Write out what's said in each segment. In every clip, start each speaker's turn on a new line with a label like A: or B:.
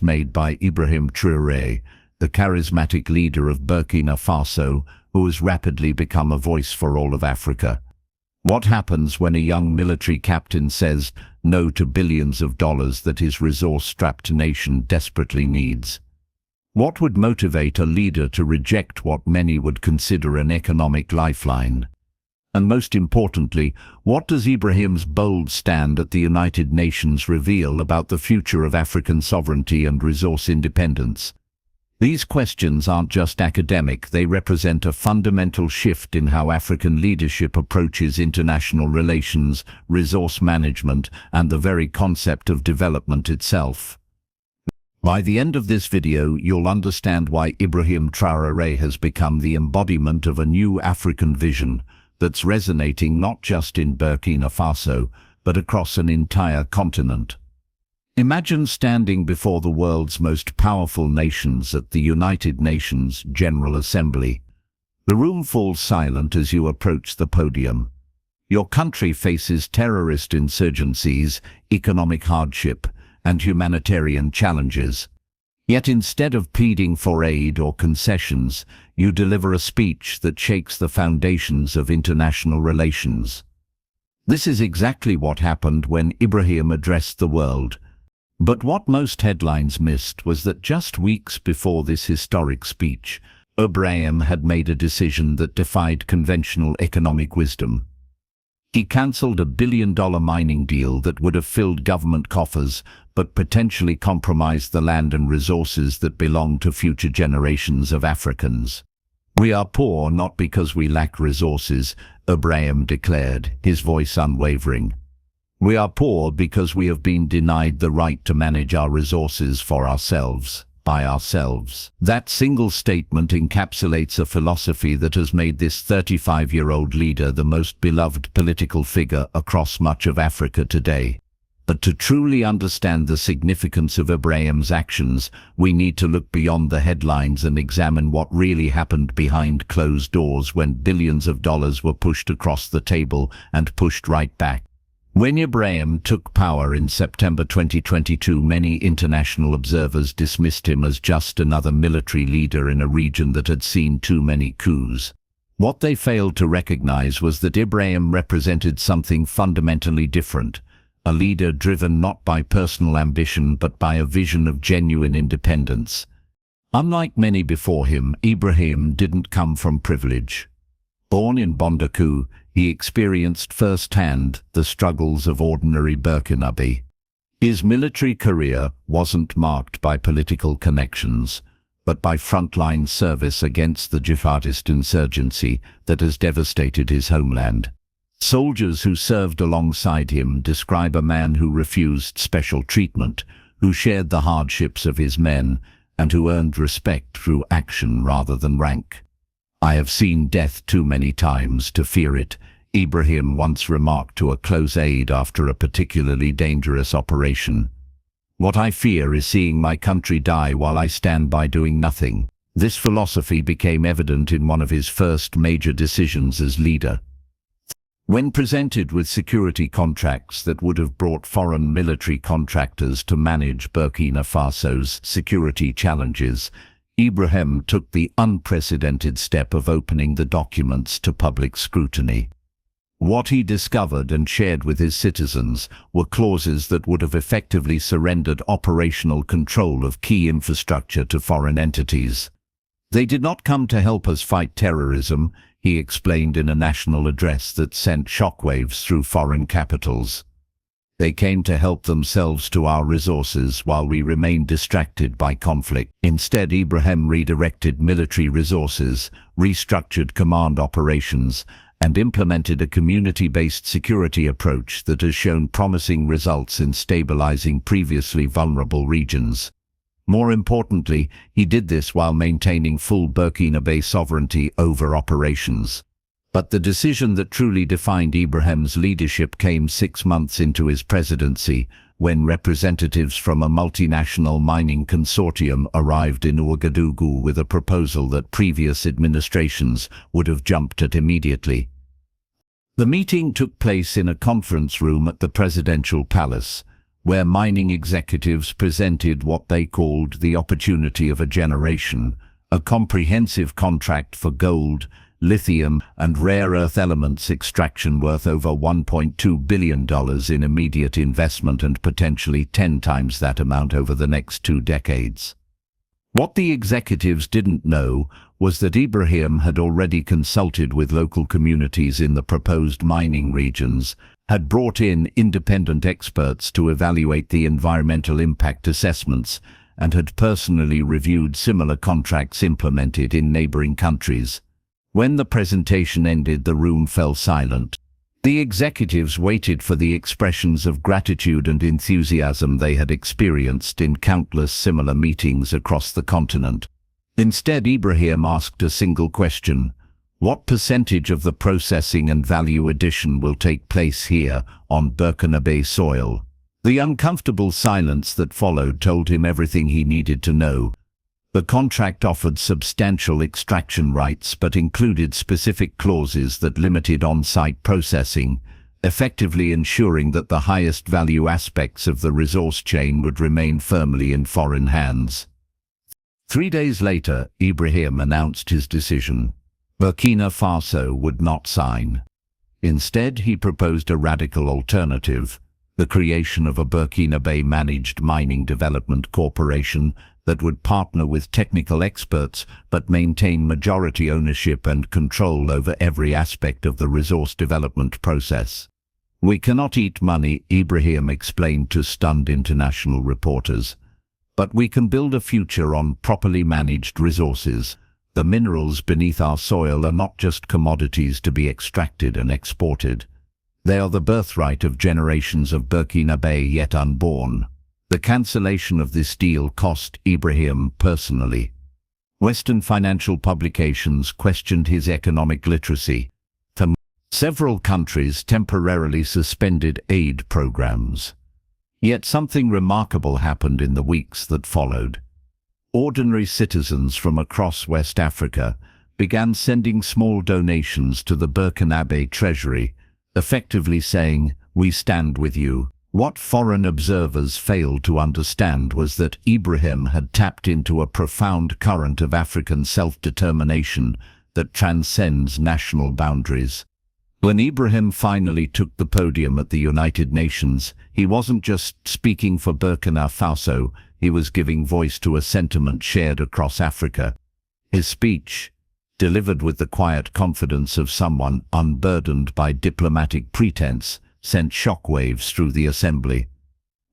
A: made by Ibrahim Traoré, the charismatic leader of Burkina Faso, who has rapidly become a voice for all of Africa. What happens when a young military captain says no to billions of dollars that his resource-strapped nation desperately needs? What would motivate a leader to reject what many would consider an economic lifeline? And most importantly, what does Ibrahim's bold stand at the United Nations reveal about the future of African sovereignty and resource independence? These questions aren't just academic, they represent a fundamental shift in how African leadership approaches international relations, resource management, and the very concept of development itself. By the end of this video, you'll understand why Ibrahim Traoré has become the embodiment of a new African vision that's resonating not just in Burkina Faso, but across an entire continent. Imagine standing before the world's most powerful nations at the United Nations General Assembly. The room falls silent as you approach the podium. Your country faces terrorist insurgencies, economic hardship, and humanitarian challenges. Yet instead of pleading for aid or concessions, you deliver a speech that shakes the foundations of international relations. This is exactly what happened when Ibrahim addressed the world. But what most headlines missed was that just weeks before this historic speech, Ibrahim had made a decision that defied conventional economic wisdom. He cancelled a billion-dollar mining deal that would have filled government coffers, but potentially compromised the land and resources that belong to future generations of Africans. "We are poor not because we lack resources," Ibrahim declared, his voice unwavering. "We are poor because we have been denied the right to manage our resources for ourselves, by ourselves." That single statement encapsulates a philosophy that has made this 35-year-old leader the most beloved political figure across much of Africa today. But to truly understand the significance of Ibrahim's actions, we need to look beyond the headlines and examine what really happened behind closed doors when billions of dollars were pushed across the table and pushed right back. When Ibrahim took power in September 2022, many international observers dismissed him as just another military leader in a region that had seen too many coups. What they failed to recognize was that Ibrahim represented something fundamentally different, a leader driven not by personal ambition but by a vision of genuine independence. Unlike many before him, Ibrahim didn't come from privilege. Born in Bondoukou, he experienced firsthand the struggles of ordinary Burkinabe. His military career wasn't marked by political connections, but by frontline service against the jihadist insurgency that has devastated his homeland. Soldiers who served alongside him describe a man who refused special treatment, who shared the hardships of his men, and who earned respect through action rather than rank. "I have seen death too many times to fear it," Ibrahim once remarked to a close aide after a particularly dangerous operation. "What I fear is seeing my country die while I stand by doing nothing." This philosophy became evident in one of his first major decisions as leader. When presented with security contracts that would have brought foreign military contractors to manage Burkina Faso's security challenges, Ibrahim took the unprecedented step of opening the documents to public scrutiny. What he discovered and shared with his citizens were clauses that would have effectively surrendered operational control of key infrastructure to foreign entities. "They did not come to help us fight terrorism," he explained in a national address that sent shockwaves through foreign capitals. "They came to help themselves to our resources while we remained distracted by conflict." Instead, Ibrahim redirected military resources, restructured command operations, and implemented a community-based security approach that has shown promising results in stabilizing previously vulnerable regions. More importantly, he did this while maintaining full Burkinabe sovereignty over operations. But the decision that truly defined Ibrahim's leadership came 6 months into his presidency, when representatives from a multinational mining consortium arrived in Ouagadougou with a proposal that previous administrations would have jumped at immediately. The meeting took place in a conference room at the presidential palace, where mining executives presented what they called the opportunity of a generation, a comprehensive contract for gold, lithium, and rare earth elements extraction worth over $1.2 billion in immediate investment and potentially 10 times that amount over the next 2 decades. What the executives didn't know was that Ibrahim had already consulted with local communities in the proposed mining regions, had brought in independent experts to evaluate the environmental impact assessments, and had personally reviewed similar contracts implemented in neighboring countries. When the presentation ended, the room fell silent. The executives waited for the expressions of gratitude and enthusiasm they had experienced in countless similar meetings across the continent. Instead, Ibrahim asked a single question: what percentage of the processing and value addition will take place here on Burkinabe soil? The uncomfortable silence that followed told him everything he needed to know. The contract offered substantial extraction rights but included specific clauses that limited on-site processing, effectively ensuring that the highest value aspects of the resource chain would remain firmly in foreign hands. 3 days later, Ibrahim announced his decision. Burkina Faso would not sign. Instead, he proposed a radical alternative: the creation of a Burkinabe-managed mining development corporation that would partner with technical experts but maintain majority ownership and control over every aspect of the resource development process. "We cannot eat money," Ibrahim explained to stunned international reporters. "But we can build a future on properly managed resources. The minerals beneath our soil are not just commodities to be extracted and exported. They are the birthright of generations of Burkinabe yet unborn." The cancellation of this deal cost Ibrahim personally. Western financial publications questioned his economic literacy. Several countries temporarily suspended aid programs. Yet something remarkable happened in the weeks that followed. Ordinary citizens from across West Africa began sending small donations to the Burkinabe treasury, effectively saying, "We stand with you." What foreign observers failed to understand was that Ibrahim had tapped into a profound current of African self-determination that transcends national boundaries. When Ibrahim finally took the podium at the United Nations, he wasn't just speaking for Burkina Faso, he was giving voice to a sentiment shared across Africa. His speech, delivered with the quiet confidence of someone unburdened by diplomatic pretense, sent shockwaves through the assembly.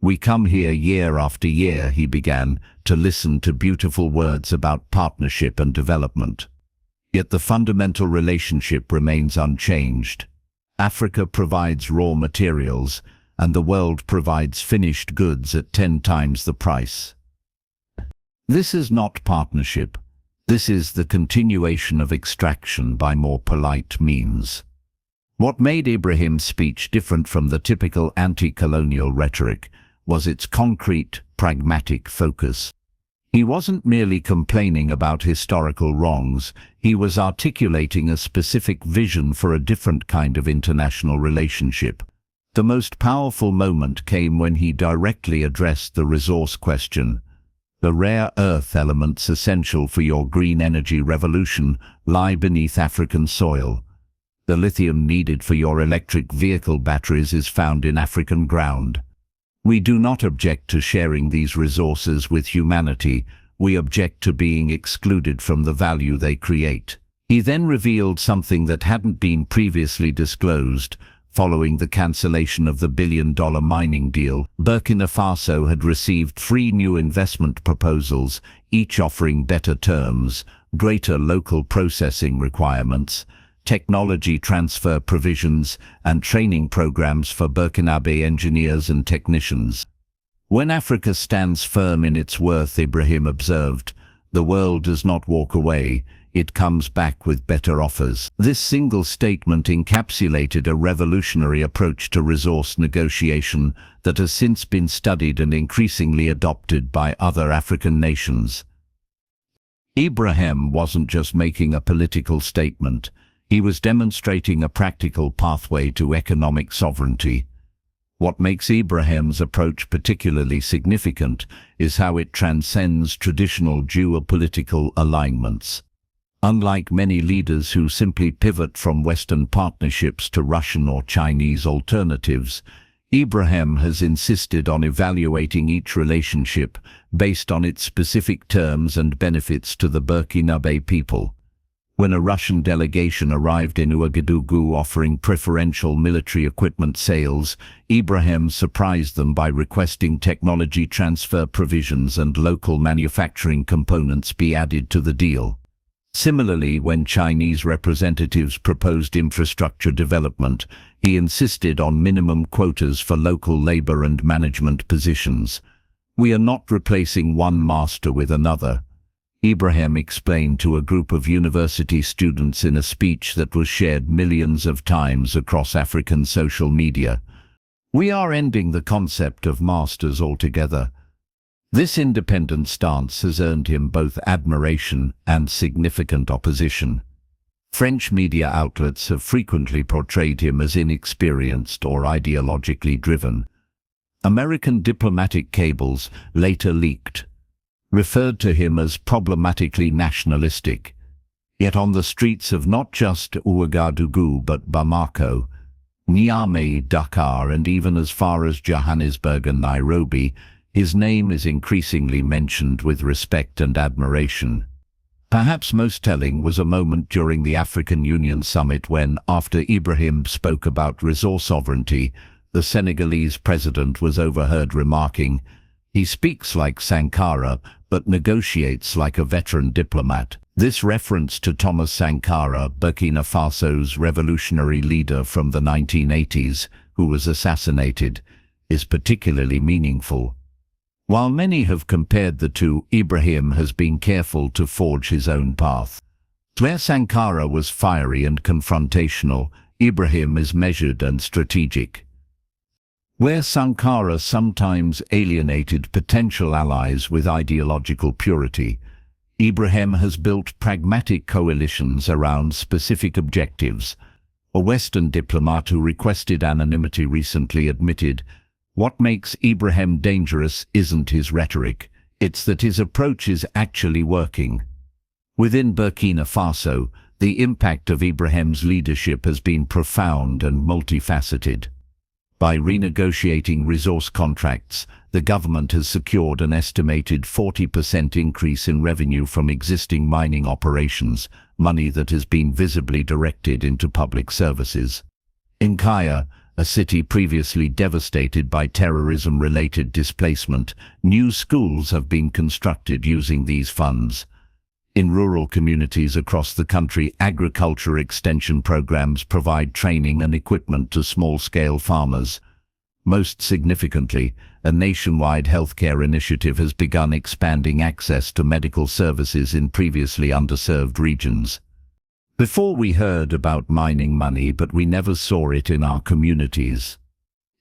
A: "We come here year after year," he began, "to listen to beautiful words about partnership and development. Yet the fundamental relationship remains unchanged. Africa provides raw materials, and the world provides finished goods at 10 times the price. This is not partnership. This is the continuation of extraction by more polite means." What made Ibrahim's speech different from the typical anti-colonial rhetoric was its concrete, pragmatic focus. He wasn't merely complaining about historical wrongs, he was articulating a specific vision for a different kind of international relationship. The most powerful moment came when he directly addressed the resource question. "The rare earth elements essential for your green energy revolution lie beneath African soil. The lithium needed for your electric vehicle batteries is found in African ground. We do not object to sharing these resources with humanity, we object to being excluded from the value they create." He then revealed something that hadn't been previously disclosed. Following the cancellation of the billion-dollar mining deal, Burkina Faso had received 3 new investment proposals, each offering better terms, greater local processing requirements, technology transfer provisions, and training programs for Burkinabe engineers and technicians. "When Africa stands firm in its worth," Ibrahim observed, "the world does not walk away, it comes back with better offers." This single statement encapsulated a revolutionary approach to resource negotiation that has since been studied and increasingly adopted by other African nations. Ibrahim wasn't just making a political statement. He was demonstrating a practical pathway to economic sovereignty. What makes Ibrahim's approach particularly significant is how it transcends traditional geopolitical alignments. Unlike many leaders who simply pivot from Western partnerships to Russian or Chinese alternatives, Ibrahim has insisted on evaluating each relationship based on its specific terms and benefits to the Burkinabe people. When a Russian delegation arrived in Ouagadougou offering preferential military equipment sales, Ibrahim surprised them by requesting technology transfer provisions and local manufacturing components be added to the deal. Similarly, when Chinese representatives proposed infrastructure development, he insisted on minimum quotas for local labor and management positions. "We are not replacing one master with another," Ibrahim explained to a group of university students in a speech that was shared millions of times across African social media. "We are ending the concept of masters altogether." This independent stance has earned him both admiration and significant opposition. French media outlets have frequently portrayed him as inexperienced or ideologically driven. American diplomatic cables, later leaked, referred to him as problematically nationalistic. Yet on the streets of not just Ouagadougou but Bamako, Niamey, Dakar, and even as far as Johannesburg and Nairobi, his name is increasingly mentioned with respect and admiration. Perhaps most telling was a moment during the African Union summit when, after Ibrahim spoke about resource sovereignty, the Senegalese president was overheard remarking, "He speaks like Sankara, but negotiates like a veteran diplomat." This reference to Thomas Sankara, Burkina Faso's revolutionary leader from the 1980s, who was assassinated, is particularly meaningful. While many have compared the two, Ibrahim has been careful to forge his own path. Where Sankara was fiery and confrontational, Ibrahim is measured and strategic. Where Sankara sometimes alienated potential allies with ideological purity, Ibrahim has built pragmatic coalitions around specific objectives. A Western diplomat who requested anonymity recently admitted, "What makes Ibrahim dangerous isn't his rhetoric, it's that his approach is actually working." Within Burkina Faso, the impact of Ibrahim's leadership has been profound and multifaceted. By renegotiating resource contracts, the government has secured an estimated 40% increase in revenue from existing mining operations, money that has been visibly directed into public services. In Kaya, a city previously devastated by terrorism-related displacement, new schools have been constructed using these funds. In rural communities across the country, agriculture extension programs provide training and equipment to small-scale farmers. Most significantly, a nationwide healthcare initiative has begun expanding access to medical services in previously underserved regions. "Before we heard about mining money, but we never saw it in our communities,"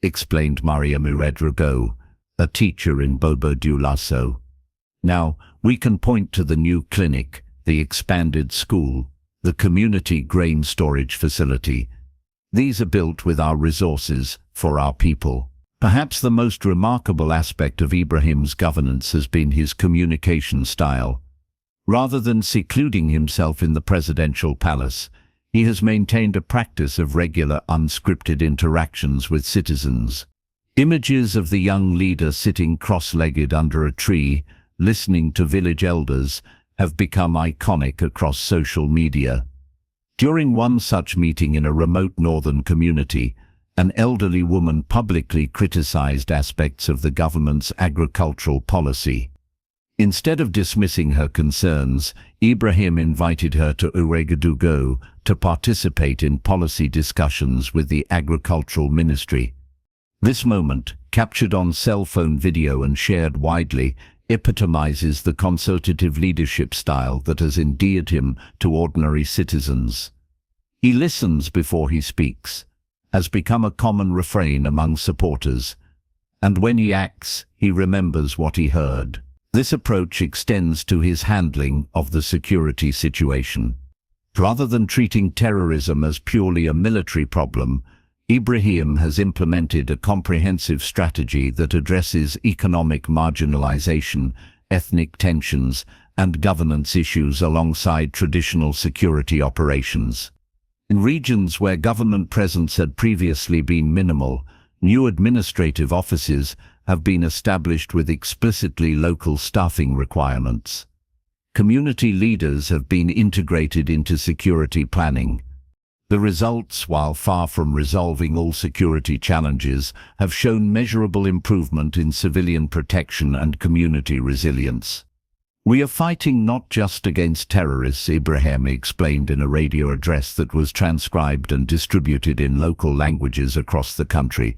A: explained Maria Muredrago, a teacher in Bobo Dioulasso. "Now, we can point to the new clinic, the expanded school, the community grain storage facility. These are built with our resources, for our people." Perhaps the most remarkable aspect of Ibrahim's governance has been his communication style. Rather than secluding himself in the presidential palace, he has maintained a practice of regular unscripted interactions with citizens. Images of the young leader sitting cross-legged under a tree, listening to village elders, have become iconic across social media. During one such meeting in a remote northern community, an elderly woman publicly criticized aspects of the government's agricultural policy. Instead of dismissing her concerns, Ibrahim invited her to Ouagadougou to participate in policy discussions with the Agricultural Ministry. This moment, captured on cell phone video and shared widely, epitomizes the consultative leadership style that has endeared him to ordinary citizens. "He listens before he speaks" has become a common refrain among supporters, and when he acts, he remembers what he heard. This approach extends to his handling of the security situation. Rather than treating terrorism as purely a military problem, Ibrahim has implemented a comprehensive strategy that addresses economic marginalization, ethnic tensions, and governance issues alongside traditional security operations. In regions where government presence had previously been minimal, new administrative offices have been established with explicitly local staffing requirements. Community leaders have been integrated into security planning. The results, while far from resolving all security challenges, have shown measurable improvement in civilian protection and community resilience. "We are fighting not just against terrorists," Ibrahim explained in a radio address that was transcribed and distributed in local languages across the country,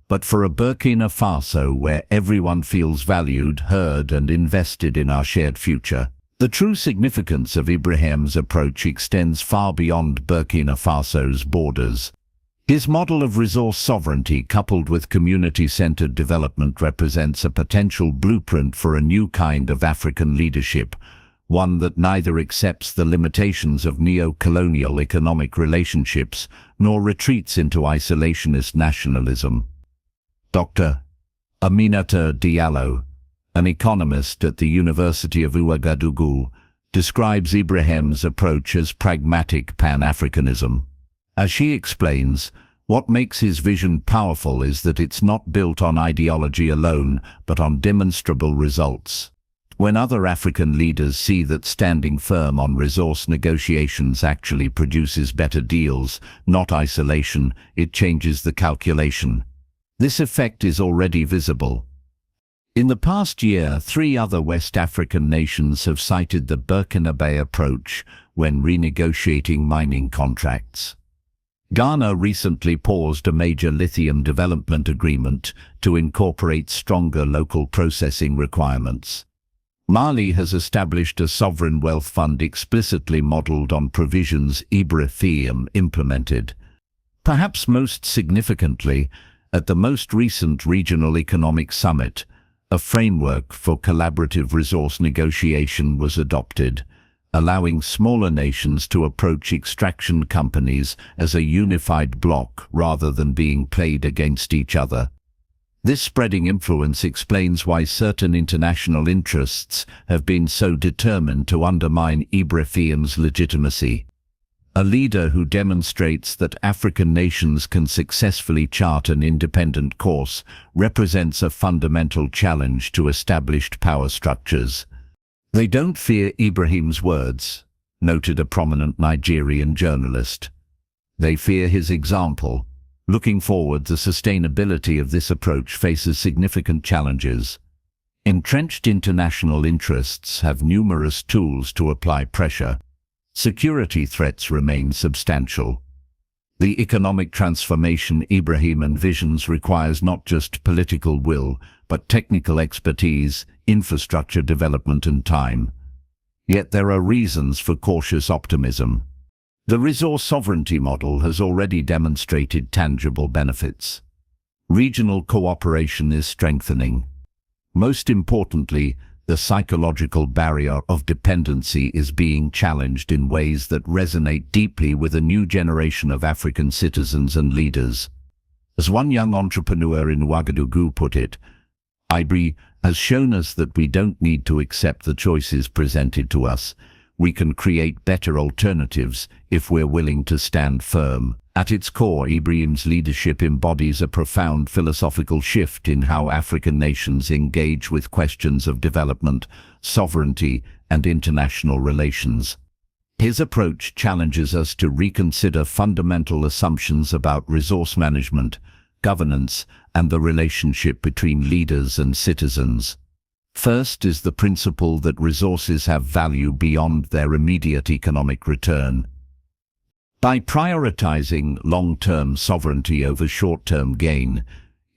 A: but for a Burkina Faso where everyone feels valued, heard, and invested in our shared future. The true significance of Ibrahim's approach extends far beyond Burkina Faso's borders. His model of resource sovereignty coupled with community-centered development represents a potential blueprint for a new kind of African leadership, one that neither accepts the limitations of neo-colonial economic relationships nor retreats into isolationist nationalism. Dr. Aminata Diallo, an economist at the University of Ouagadougou, describes Ibrahim's approach as pragmatic Pan-Africanism. As she explains, what makes his vision powerful is that it's not built on ideology alone, but on demonstrable results. When other African leaders see that standing firm on resource negotiations actually produces better deals, not isolation, it changes the calculation. This effect is already visible. In the past year, 3 other West African nations have cited the Burkinabe approach when renegotiating mining contracts. Ghana recently paused a major lithium development agreement to incorporate stronger local processing requirements. Mali has established a sovereign wealth fund explicitly modeled on provisions Ibrahim implemented. Perhaps most significantly, at the most recent Regional Economic Summit, a framework for collaborative resource negotiation was adopted, allowing smaller nations to approach extraction companies as a unified bloc rather than being played against each other. This spreading influence explains why certain international interests have been so determined to undermine Ibrahim's legitimacy. A leader who demonstrates that African nations can successfully chart an independent course represents a fundamental challenge to established power structures. "They don't fear Ibrahim's words," noted a prominent Nigerian journalist. "They fear his example." Looking forward, the sustainability of this approach faces significant challenges. Entrenched international interests have numerous tools to apply pressure. Security threats remain substantial. The economic transformation Ibrahim envisions requires not just political will, but technical expertise, infrastructure development and time. Yet there are reasons for cautious optimism. The resource sovereignty model has already demonstrated tangible benefits. Regional cooperation is strengthening. Most importantly, the psychological barrier of dependency is being challenged in ways that resonate deeply with a new generation of African citizens and leaders. As one young entrepreneur in Ouagadougou put it, "Ibrahim has shown us that we don't need to accept the choices presented to us. We can create better alternatives if we're willing to stand firm." At its core, Ibrahim's leadership embodies a profound philosophical shift in how African nations engage with questions of development, sovereignty, and international relations. His approach challenges us to reconsider fundamental assumptions about resource management, governance, and the relationship between leaders and citizens. First is the principle that resources have value beyond their immediate economic return. By prioritizing long-term sovereignty over short-term gain,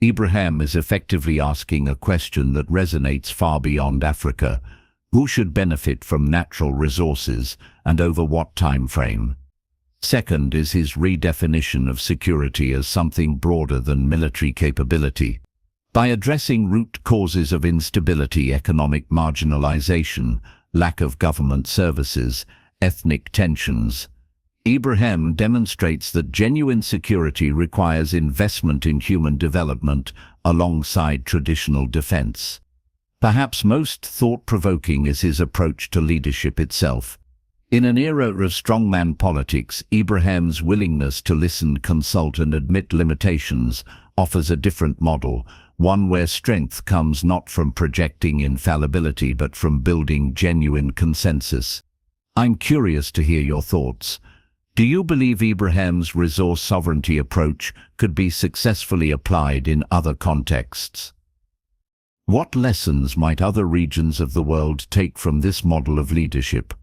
A: Ibrahim is effectively asking a question that resonates far beyond Africa. Who should benefit from natural resources and over what time frame? Second is his redefinition of security as something broader than military capability. By addressing root causes of instability, economic marginalization, lack of government services, ethnic tensions, Ibrahim demonstrates that genuine security requires investment in human development alongside traditional defense. Perhaps most thought-provoking is his approach to leadership itself. In an era of strongman politics, Ibrahim's willingness to listen, consult and admit limitations offers a different model, one where strength comes not from projecting infallibility but from building genuine consensus. I'm curious to hear your thoughts. Do you believe Ibrahim's resource sovereignty approach could be successfully applied in other contexts? What lessons might other regions of the world take from this model of leadership?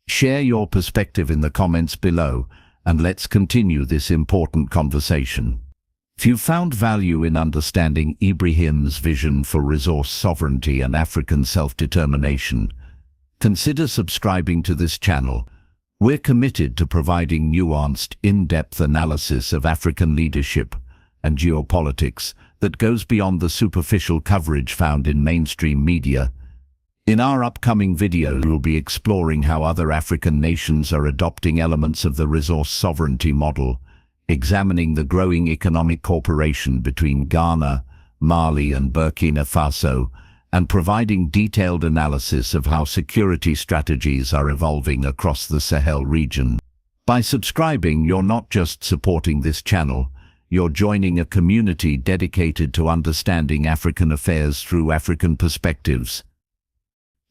A: Share your perspective in the comments below, and let's continue this important conversation. If you found value in understanding Ibrahim's vision for resource sovereignty and African self-determination, consider subscribing to this channel. We're committed to providing nuanced, in-depth analysis of African leadership and geopolitics that goes beyond the superficial coverage found in mainstream media. In our upcoming video, we'll be exploring how other African nations are adopting elements of the resource sovereignty model, examining the growing economic cooperation between Ghana, Mali and Burkina Faso, and providing detailed analysis of how security strategies are evolving across the Sahel region. By subscribing, you're not just supporting this channel, you're joining a community dedicated to understanding African affairs through African perspectives.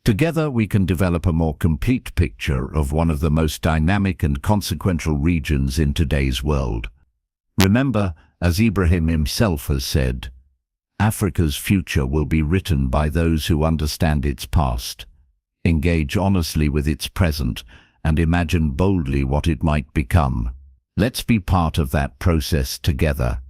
A: Together, we can develop a more complete picture of one of the most dynamic and consequential regions in today's world. Remember, as Ibrahim himself has said, Africa's future will be written by those who understand its past, engage honestly with its present, and imagine boldly what it might become. Let's be part of that process together.